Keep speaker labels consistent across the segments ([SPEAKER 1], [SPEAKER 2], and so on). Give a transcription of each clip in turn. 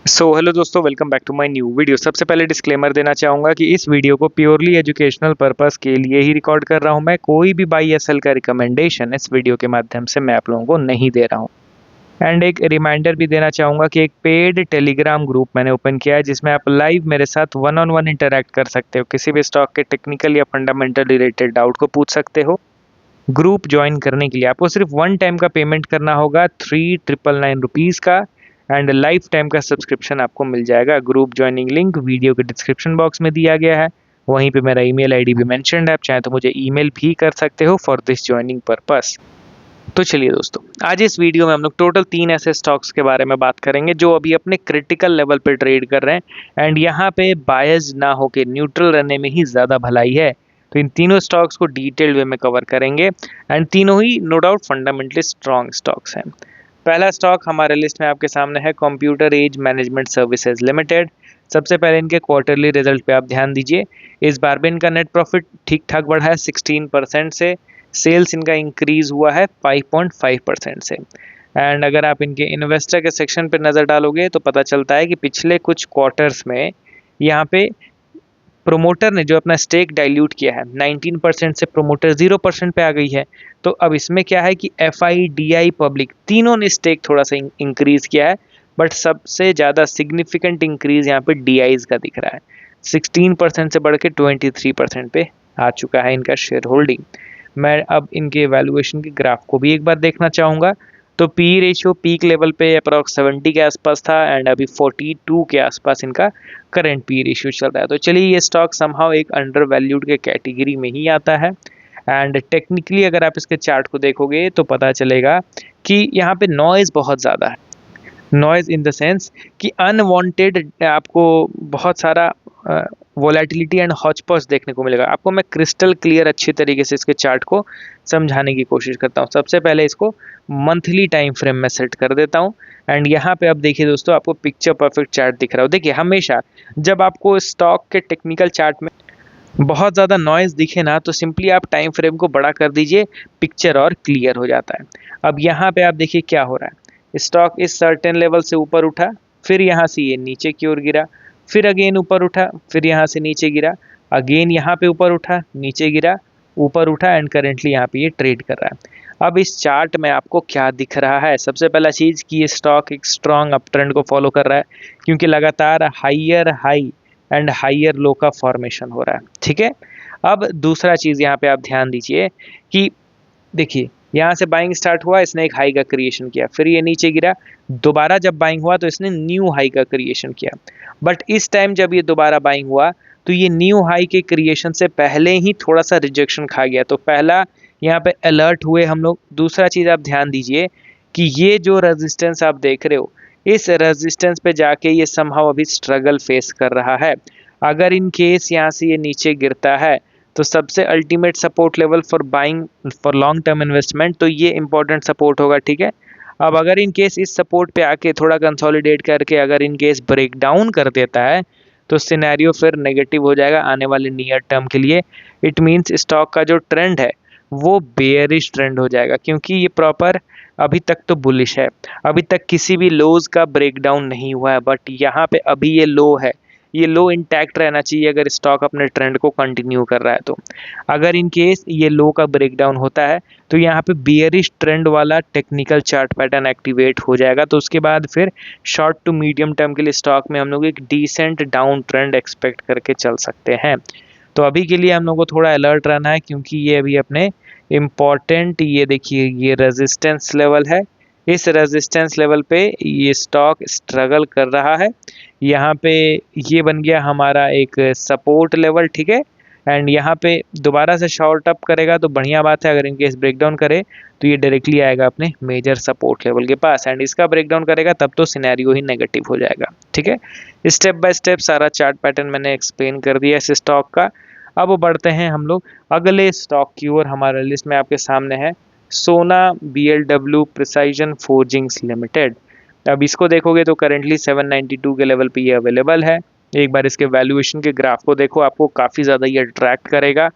[SPEAKER 1] Hello दोस्तों, welcome back to my new video. सबसे पहले डिस्क्लेमर देना चाहूँगा कि इस वीडियो को प्योरली एजुकेशनल पर्पस के लिए ही रिकॉर्ड कर रहा हूँ। मैं कोई भी बाई या सेल का रिकमेंडेशन इस वीडियो के माध्यम से मैं आप लोगों को नहीं दे रहा हूँ। एंड एक रिमाइंडर भी देना चाहूँगा कि एक पेड टेलीग्राम ग्रुप मैंने ओपन किया है जिसमें आप लाइव मेरे साथ वन ऑन वन इंटरैक्ट कर सकते हो। किसी भी स्टॉक के टेक्निकल या फंडामेंटल रिलेटेड डाउट को पूछ सकते हो। ग्रुप ज्वाइन करने के लिए आपको सिर्फ वन टाइम का पेमेंट करना होगा 3999 रुपीज़ का। एंड लाइफ टाइम का सब्सक्रिप्शन आपको मिल जाएगा। ग्रुप ज्वाइनिंग लिंक वीडियो के डिस्क्रिप्शन बॉक्स में दिया गया है। वहीं पे मेरा ईमेल आईडी भी मेंशन्ड है, आप चाहें तो मुझे ईमेल भी कर सकते हो फॉर दिस ज्वाइनिंग पर्पस। तो चलिए दोस्तों, आज इस वीडियो में हम लोग टोटल 3 ऐसे स्टॉक्स के बारे में बात करेंगे जो अभी अपने क्रिटिकल लेवल पे ट्रेड कर रहे हैं एंड यहाँ पे बायस ना होके न्यूट्रल रहने में ही ज़्यादा भलाई है। तो इन तीनों स्टॉक्स को डिटेल्ड वे में कवर करेंगे एंड तीनों ही no doubt fundamentally strong stocks हैं। पहला स्टॉक हमारे लिस्ट में आपके सामने है computer age management services limited. सबसे पहले इनके क्वार्टरली रिजल्ट पे आप ध्यान दीजिए। इस बार भी इनका नेट प्रॉफिट ठीक ठाक बढ़ा है 16% से। सेल्स इनका इंक्रीज हुआ है 5.5% से। एंड अगर आप इनके इन्वेस्टर के सेक्शन पर नज़र डालोगे तो पता चलता है कि पिछले कुछ क्वार्टर्स में यहाँ पे प्रोमोटर ने जो अपना स्टेक डाइल्यूट किया है 19% से प्रोमोटर 0% पे आ गई है। तो अब इसमें क्या है कि एफआई डीआई पब्लिक तीनों ने स्टेक थोड़ा सा इंक्रीज किया है, बट सबसे ज़्यादा सिग्निफिकेंट इंक्रीज यहाँ पे डीआईज का दिख रहा है। 16% से बढ़ के 23% पे आ चुका है इनका शेयर होल्डिंग। मैं अब इनके वैल्यूएशन के ग्राफ को भी एक बार देखना चाहूँगा। तो पी रेशियो पीक लेवल पे अप्रॉक्स 70 के आसपास था एंड अभी 42 के आसपास इनका करंट पी रेशियो चल रहा है। तो चलिए, ये स्टॉक समहाउ एक अंडर वैल्यूड के कैटेगरी में ही आता है। एंड टेक्निकली अगर आप इसके चार्ट को देखोगे तो पता चलेगा कि यहाँ पे नॉइज़ बहुत ज़्यादा है। नॉइज़ इन द सेंस कि अनवांटेड आपको बहुत सारा वोलेटिलिटी एंड हॉचपॉच देखने को मिलेगा। आपको मैं क्रिस्टल क्लियर अच्छी तरीके से इसके चार्ट को समझाने की कोशिश करता हूँ। सबसे पहले इसको मंथली टाइम फ्रेम में सेट कर देता हूँ एंड यहाँ पे आप देखिए दोस्तों, आपको पिक्चर परफेक्ट चार्ट दिख रहा हो। देखिए, हमेशा जब आपको स्टॉक के टेक्निकल चार्ट में बहुत ज़्यादा नॉइज़ दिखे ना, तो सिंपली आप टाइम फ्रेम को बड़ा कर दीजिए, पिक्चर और क्लियर हो जाता है। अब यहाँ पे आप देखिए क्या हो रहा है। स्टॉक इस सर्टेन लेवल से ऊपर उठा, फिर यहाँ से ये नीचे की ओर गिरा, फिर अगेन ऊपर उठा, फिर यहाँ से नीचे गिरा, अगेन यहाँ पे ऊपर उठा, नीचे गिरा, ऊपर उठा एंड करेंटली यहाँ पे ये ट्रेड कर रहा है। अब इस चार्ट में आपको क्या दिख रहा है? सबसे पहला चीज़ कि ये स्टॉक एक स्ट्रॉन्ग अप ट्रेंड को फॉलो कर रहा है, क्योंकि लगातार हाइयर हाई एंड हाइयर लो का फॉर्मेशन हो रहा है। ठीक है। अब दूसरा चीज़ यहाँ पे आप ध्यान दीजिए कि देखिए, यहाँ से बाइंग स्टार्ट हुआ, इसने एक हाई का क्रिएशन किया, फिर ये नीचे गिरा, दोबारा जब बाइंग हुआ तो इसने न्यू हाई का क्रिएशन किया। बट इस टाइम जब ये दोबारा बाइंग हुआ तो ये न्यू हाई के क्रिएशन से पहले ही थोड़ा सा रिजेक्शन खा गया। तो पहला यहाँ पे अलर्ट हुए हम लोग। दूसरा चीज़ आप ध्यान दीजिए कि ये जो रेजिस्टेंस आप देख रहे हो, इस रेजिस्टेंस पे जाके ये समहाउ अभी स्ट्रगल फेस कर रहा है। अगर इन केस यहाँ से ये नीचे गिरता है तो सबसे ultimate support level for buying for long term investment, तो ये इंपॉर्टेंट सपोर्ट होगा। ठीक है। अब अगर इन केस इस सपोर्ट पे आके थोड़ा कंसोलिडेट करके अगर इन केस ब्रेक डाउन कर देता है तो सिनेरियो फिर नेगेटिव हो जाएगा आने वाले नियर टर्म के लिए। इट मीन्स स्टॉक का जो ट्रेंड है वो बेयरिश ट्रेंड हो जाएगा, क्योंकि ये प्रॉपर अभी तक तो बुलिश है। अभी तक किसी भी लोज का ब्रेकडाउन नहीं हुआ है, बट यहाँ पे अभी ये लो है। ये लो इंटैक्ट रहना चाहिए अगर स्टॉक अपने ट्रेंड को कंटिन्यू कर रहा है। तो अगर इन केस ये लो का ब्रेकडाउन होता है तो यहाँ पे बियरिश ट्रेंड वाला टेक्निकल चार्ट पैटर्न एक्टिवेट हो जाएगा। तो उसके बाद फिर शॉर्ट टू मीडियम टर्म के लिए स्टॉक में हम लोग एक डिसेंट डाउन ट्रेंड एक्सपेक्ट करके चल सकते हैं। तो अभी के लिए हम लोग को थोड़ा अलर्ट रहना है, क्योंकि ये अभी अपने इम्पॉर्टेंट, ये देखिए ये रेजिस्टेंस लेवल है। इस रेजिस्टेंस लेवल पे ये स्टॉक स्ट्रगल कर रहा है। यहाँ पे ये बन गया हमारा एक सपोर्ट लेवल। ठीक है। एंड यहाँ पे दोबारा से शॉर्ट अप करेगा तो बढ़िया बात है। अगर इनकेस ब्रेकडाउन करे तो ये डायरेक्टली आएगा अपने मेजर सपोर्ट लेवल के पास, एंड इसका ब्रेकडाउन करेगा तब तो सिनेरियो ही नेगेटिव हो जाएगा। ठीक है। स्टेप बाय स्टेप सारा चार्ट पैटर्न मैंने एक्सप्लेन कर दिया इस स्टॉक का। अब बढ़ते हैं हम लोग अगले स्टॉक की ओर। हमारे लिस्ट में आपके सामने है सोना BLW प्रिसाइजन फोर्जिंग्स लिमिटेड। अब इसको देखोगे तो करेंटली 792 के लेवल पे ये अवेलेबल है। एक बार इसके वैल्यूएशन के ग्राफ को देखो, आपको काफ़ी ज़्यादा ये अट्रैक्ट करेगा,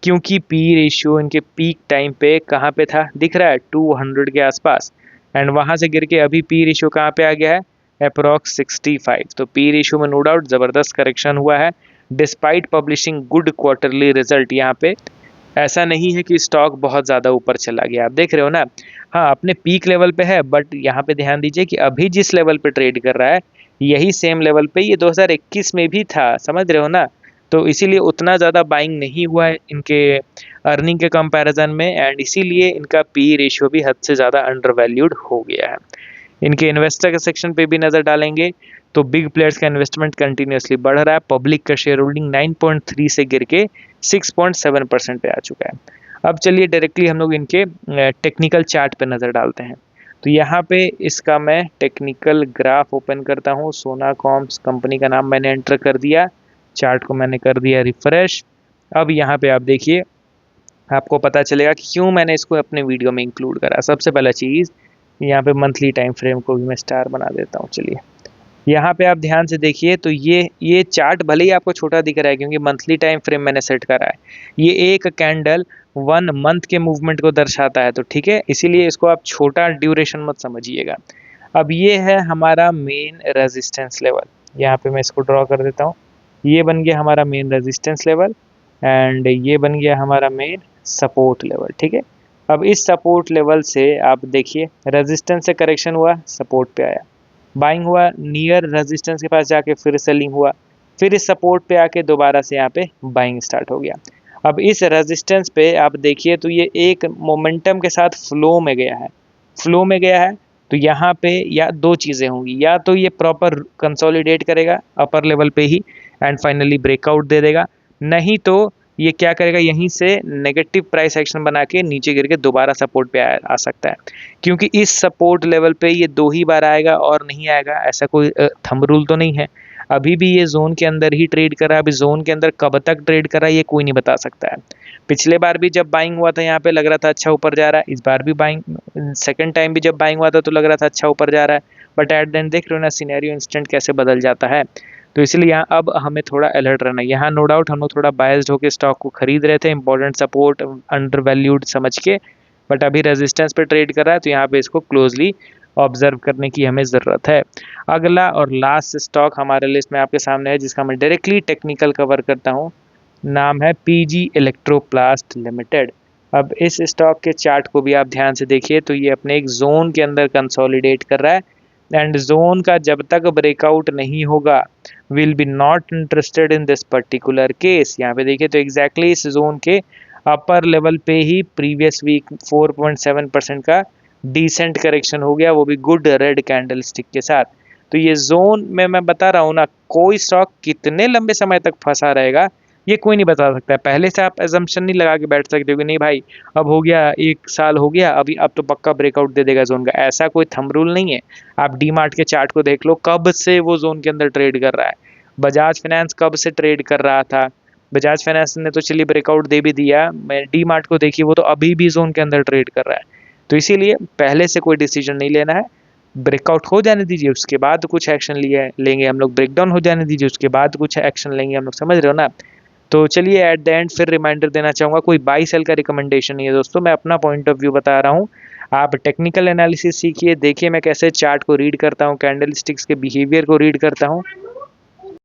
[SPEAKER 1] क्योंकि पी रेशियो इनके पीक टाइम पे कहाँ पे था, दिख रहा है 200 के आसपास। एंड वहाँ से गिर के अभी पी रेशियो कहाँ पे आ गया है, अप्रॉक्स 65। तो पी रेशियो में नो डाउट ज़बरदस्त करेक्शन हुआ है despite publishing good quarterly result. यहाँ पे ऐसा नहीं है कि स्टॉक बहुत ज़्यादा ऊपर चला गया, आप देख रहे हो ना। हाँ, अपने पीक लेवल पे है, बट यहाँ पे ध्यान दीजिए कि अभी जिस लेवल पे ट्रेड कर रहा है यही सेम लेवल पे ये 2021 में भी था, समझ रहे हो ना। तो इसीलिए उतना ज़्यादा बाइंग नहीं हुआ है इनके अर्निंग के कंपैरिजन में, एंड इसीलिए इनका पी रेशियो भी हद से ज़्यादा अंडर वैल्यूड हो गया है। इनके इन्वेस्टर के सेक्शन पे भी नज़र डालेंगे तो बिग प्लेयर्स का इन्वेस्टमेंट कंटिन्यूसली बढ़ रहा है। पब्लिक का शेयर होल्डिंग 9.3 से गिर के 6.7% पे आ चुका है। अब चलिए डायरेक्टली हम लोग इनके टेक्निकल चार्ट पे नज़र डालते हैं। तो यहाँ पे इसका मैं टेक्निकल ग्राफ ओपन करता हूँ। सोना कॉम्स कंपनी का नाम मैंने एंटर कर दिया, चार्ट को मैंने कर दिया रिफ्रेश। अब यहाँ पे आप देखिए, आपको पता चलेगा कि क्यों मैंने इसको अपने वीडियो में इंक्लूड करा। सबसे पहला चीज़, यहाँ पे मंथली टाइम फ्रेम को भी मैं स्टार बना देता हूँ। चलिए यहाँ पे आप ध्यान से देखिए तो ये चार्ट भले ही आपको छोटा दिख रहा है क्योंकि मंथली टाइम फ्रेम मैंने सेट करा है। ये एक कैंडल 1 मंथ के मूवमेंट को दर्शाता है, तो ठीक है, इसीलिए इसको आप छोटा ड्यूरेशन मत समझिएगा। अब ये है हमारा मेन रेजिस्टेंस लेवल। यहाँ पे मैं इसको ड्रॉ कर देता हूँ। ये बन गया हमारा मेन रेजिस्टेंस लेवल एंड ये बन गया हमारा मेन सपोर्ट लेवल, ठीक है। अब इस सपोर्ट लेवल से आप देखिए, रेजिस्टेंस से करेक्शन हुआ, सपोर्ट पे आया, बाइंग हुआ, नियर रेजिस्टेंस के पास जाके फिर सेलिंग हुआ, फिर इस सपोर्ट पे आके दोबारा से यहाँ पे बाइंग स्टार्ट हो गया। अब इस रेजिस्टेंस पे आप देखिए तो ये एक मोमेंटम के साथ फ्लो में गया है, फ्लो में गया है। तो यहाँ पे या दो चीज़ें होंगी, या तो ये प्रॉपर कंसोलिडेट करेगा अपर लेवल पे ही एंड फाइनली ब्रेकआउट दे देगा, नहीं तो ये क्या करेगा, यहीं से नेगेटिव प्राइस एक्शन बना के नीचे गिर के दोबारा सपोर्ट पे आ सकता है। क्योंकि इस सपोर्ट लेवल पे ये 2 ही बार आएगा और नहीं आएगा, ऐसा कोई थंब रूल तो नहीं है। अभी भी ये जोन के अंदर ही ट्रेड कर रहा है, अभी जोन के अंदर कब तक ट्रेड कर रहा है ये कोई नहीं बता सकता है। पिछले बार भी जब बाइंग हुआ था यहाँ पे लग रहा था अच्छा ऊपर जा रहा है, इस बार भी बाइंग, सेकंड टाइम भी जब बाइंग हुआ था तो लग रहा था अच्छा ऊपर जा रहा है, बट एट द एंड देख रहे हो ना सिनेरियो इंस्टेंट कैसे बदल जाता है। तो इसलिए यहाँ अब हमें थोड़ा अलर्ट रहना है। यहाँ नो डाउट हम लोग थोड़ा बायस्ड होकर स्टॉक को खरीद रहे थे, इंपॉर्टेंट सपोर्ट अंडर वैल्यूड समझ के, बट अभी रेजिस्टेंस पे ट्रेड कर रहा है तो यहाँ पे इसको क्लोजली ऑब्जर्व करने की हमें ज़रूरत है। अगला और लास्ट स्टॉक हमारे लिस्ट में आपके सामने है जिसका मैं डायरेक्टली टेक्निकल कवर करता हूँ, नाम है पीजी इलेक्ट्रोप्लास्ट लिमिटेड। अब इस स्टॉक के चार्ट को भी आप ध्यान से देखिए तो ये अपने एक जोन के अंदर कंसोलिडेट कर रहा है एंड जोन का जब तक ब्रेकआउट नहीं होगा will be not interested in this particular case. यहाँ पे देखिए तो एग्जैक्टली इस जोन के अपर लेवल पे ही प्रीवियस वीक 4.7% का डिसेंट करेक्शन हो गया, वो भी गुड रेड कैंडल स्टिक के साथ। तो ये जोन में मैं बता रहा हूँ ना, कोई स्टॉक कितने लंबे समय तक फंसा रहेगा ये कोई नहीं बता सकता है। पहले से आप एजम्पशन नहीं लगा के बैठ सकते हो कि नहीं भाई अब हो गया 1 साल हो गया, अभी अब तो पक्का ब्रेकआउट दे देगा जोन का, ऐसा कोई थंब रूल नहीं है। आप डी मार्ट के चार्ट को देख लो, कब से वो जोन के अंदर ट्रेड कर रहा है। बजाज फाइनेंस कब से ट्रेड कर रहा था, बजाज फाइनेंस ने तो चलिए ब्रेकआउट दे भी दिया, मैं डी मार्ट को देखिए वो तो अभी भी जोन के अंदर ट्रेड कर रहा है। तो इसीलिए पहले से कोई डिसीजन नहीं लेना है, ब्रेकआउट हो जाने दीजिए उसके बाद कुछ एक्शन लेंगे हम लोग, ब्रेकडाउन हो जाने दीजिए उसके बाद कुछ एक्शन लेंगे हम लोग, समझ रहे हो ना। तो चलिए एट द एंड फिर रिमाइंडर देना चाहूँगा, कोई बाई सेल का रिकमेंडेशन नहीं है दोस्तों, मैं अपना पॉइंट ऑफ व्यू बता रहा हूँ। आप टेक्निकल एनालिसिस सीखिए, देखिए मैं कैसे चार्ट को रीड करता हूँ, कैंडल स्टिक्स के बिहेवियर को रीड करता हूँ,